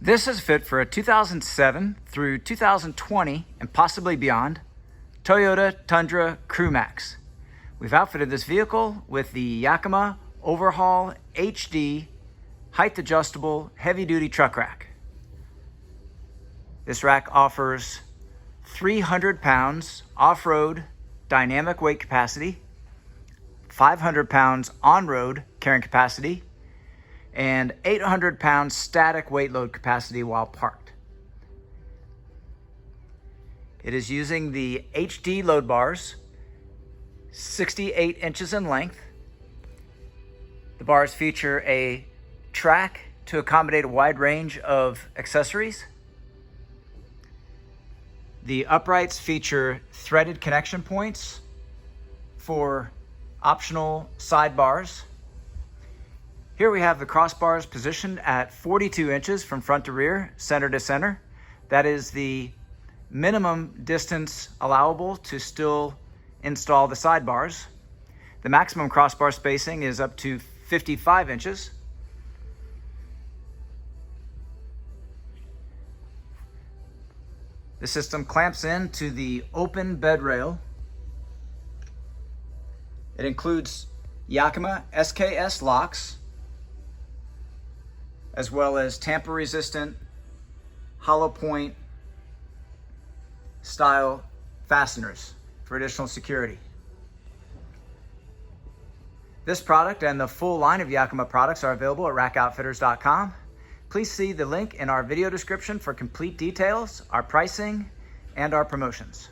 This is fit for a 2007 through 2020 and possibly beyond Toyota Tundra CrewMax. We've outfitted this vehicle with the Yakima OverHaul HD height adjustable heavy duty truck rack. This rack offers 300 pounds off-road dynamic weight capacity, 500 pounds on-road carrying capacity, and 800 pounds static weight load capacity while parked. It is using the HD load bars, 68 inches in length. The bars feature a track to accommodate a wide range of accessories. The uprights feature threaded connection points for optional sidebars. Here we have the crossbars positioned at 42 inches from front to rear, center to center. That is the minimum distance allowable to still install the sidebars. The maximum crossbar spacing is up to 55 inches. The system clamps in to the open bed rail. It includes Yakima SKS locks, as well as tamper-resistant hollow point style fasteners for additional security. This product and the full line of Yakima products are available at rackoutfitters.com. Please see the link in our video description for complete details, our pricing, and our promotions.